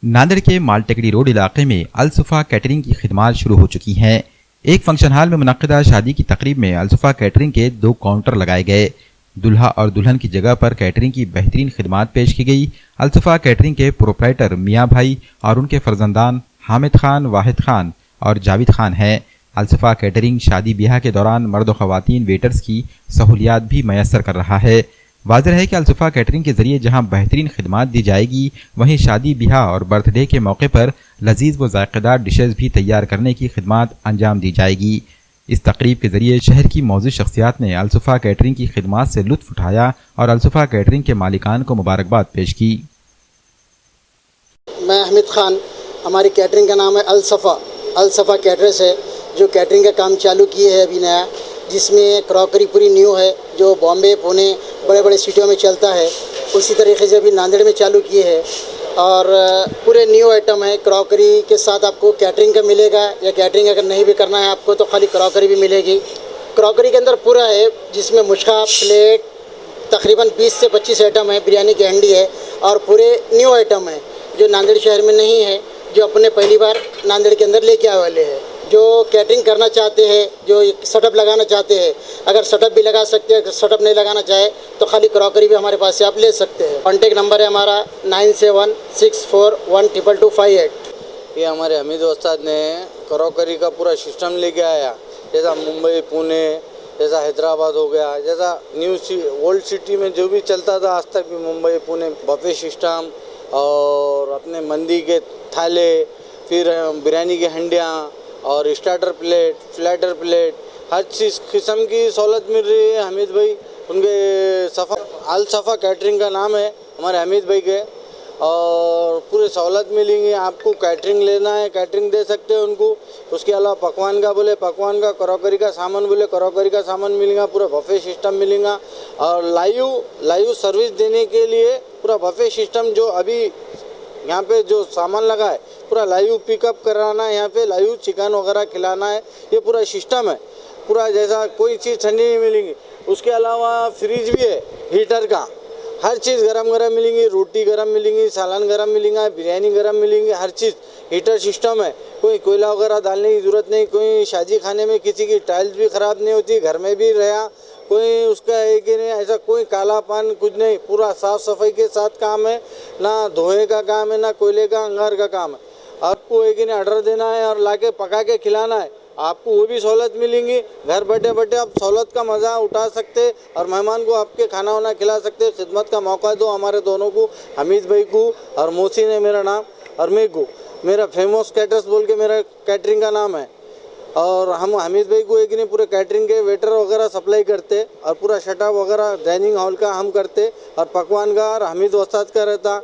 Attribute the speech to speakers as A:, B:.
A: नांदेड़ के मालटेकड़ी रोड इलाके में अलसुफा कैटरिंग की खिदमात शुरू हो चुकी हैं। एक फंक्शन हॉल में मुनक्किदा शादी की तकरीब में अलसुफा कैटरिंग के 2 काउंटर लगाए गए। दुल्हा और दुल्हन की जगह पर कैटरिंग की बेहतरीन खिदमात पेश की गई। अलसुफा कैटरिंग के प्रोप्राइटर मियाँ भाई और उनके फर्जंदान हामिद खान, वाहिद खान और जावेद खान हैं। अलसुफा कैटरिंग शादी ब्याह के दौरान मर्द और ख़वातीन वेटर्स की सहूलियात भी मैसर कर रहा है। वाज़ेह है कि अलसुफा कैटरिंग के जरिए जहां बेहतरीन खिदमात दी जाएगी, वहीं शादी ब्याह और बर्थडे के मौके पर लजीज व जायकेदार डिशेज भी तैयार करने की खिदमात अंजाम दी जाएगी। इस तकरीब के जरिए शहर की मौजूद शख्सियात ने अलसुफा कैटरिंग की खिदमात से लुत्फ उठाया और अलसुफा कैटरिंग के मालिकान को मुबारकबाद पेश की।
B: मैं हामिद खान, हमारी कैटरिंग का नाम है अलसफा कैटरर्स है, जो कैटरिंग का काम चालू किए है अभी नया, जिसमें क्रॉकरी पूरी न्यू है जो बॉम्बे, पुणे बड़े बड़े सिटियों में चलता है। उसी तरीके से अभी नांदेड़ में चालू किए है और पूरे न्यू आइटम है। क्रॉकरी के साथ आपको कैटरिंग का मिलेगा, या कैटरिंग अगर नहीं भी करना है आपको तो खाली क्रॉकरी भी मिलेगी। क्रॉकरी के अंदर पूरा है, जिसमें मुश्का, प्लेट, तकरीबन 20 से 25 आइटम है। बिरयानी की हंडी है और पूरे न्यू आइटम है जो नांदेड़ शहर में नहीं है, जो अपने पहली बार नांदेड़ के अंदर लेके आए वाले हैं। जो कैटरिंग करना चाहते हैं, जो सेटअप लगाना चाहते हैं, अगर सेटअप भी लगा सकते हैं, सेटअप नहीं लगाना चाहे तो खाली क्रॉकरी भी हमारे पास से आप ले सकते हैं। कॉन्टेक्ट नंबर है हमारा 9764122258।
C: ये हमारे हमीद उस्ताद ने क्रॉकरी का पूरा सिस्टम लेके आया, जैसा मुंबई, पुणे, जैसा हैदराबाद हो गया, जैसा ओल्ड सिटी में जो भी चलता था आज तक भी मुंबई, पुणे, बफे सिस्टम और अपने मंदी के थाले, फिर बिरयानी की हंडियाँ और स्टार्टर प्लेट, फ्लैटर प्लेट, हर चीज़ किस्म की सहूलत मिल रही है हमीद भाई। उनके अलसफा कैटरिंग का नाम है हमारे हमीद भाई के, और पूरे सहूलत मिलेंगी। आपको कैटरिंग लेना है, कैटरिंग दे सकते हैं उनको। उसके अलावा पकवान का बोले पकवान का, क्रॉकरी का सामान बोले क्रॉकरी का सामान मिलेगा, पूरा बफे सिस्टम मिलेगा। और लाइव सर्विस देने के लिए पूरा बफे सिस्टम, जो अभी यहाँ पे जो सामान लगा है पूरा लाइव पिकअप कराना है, यहाँ पे लाइव चिकन वगैरह खिलाना है, ये पूरा सिस्टम है पूरा। जैसा कोई चीज़ ठंडी नहीं मिलेगी। उसके अलावा फ्रिज भी है, हीटर का, हर चीज़ गरम मिलेंगी, रोटी गरम मिलेंगी, सालन गरम मिलेंगे, बिरयानी गरम मिलेंगी, हर चीज़ हीटर सिस्टम है। कोई कोयला वगैरह डालने की ज़रूरत नहीं। कोई शादी खाने में किसी की टाइल्स भी ख़राब नहीं होती, घर में भी रहा कोई उसका है कि नहीं, ऐसा कोई कालापन कुछ नहीं। पूरा साफ़ सफाई के साथ काम है, ना धोए का काम है, ना कोयले का अंगार का काम है। आपको एक नहीं ऑर्डर देना है और लाके पका के खिलाना है, आपको वो भी सहूलत मिलेंगी। घर बैठे बैठे आप सहूलत का मज़ा उठा सकते और मेहमान को आपके खाना वाना खिला सकते। खिदमत का मौका दो हमारे दोनों को, हमीद भाई को और मोहसिन है मेरा नाम, और मेरे को मेरा फेमस कैटर्स बोल के मेरा कैटरिंग का नाम है। और हम हमीद भाई को एक नहीं पूरे कैटरिंग के वेटर वगैरह सप्लाई करते और पूरा शटअप वगैरह डाइनिंग हॉल का हम करते और पकवान का और हमीद उस्ताद का रहता।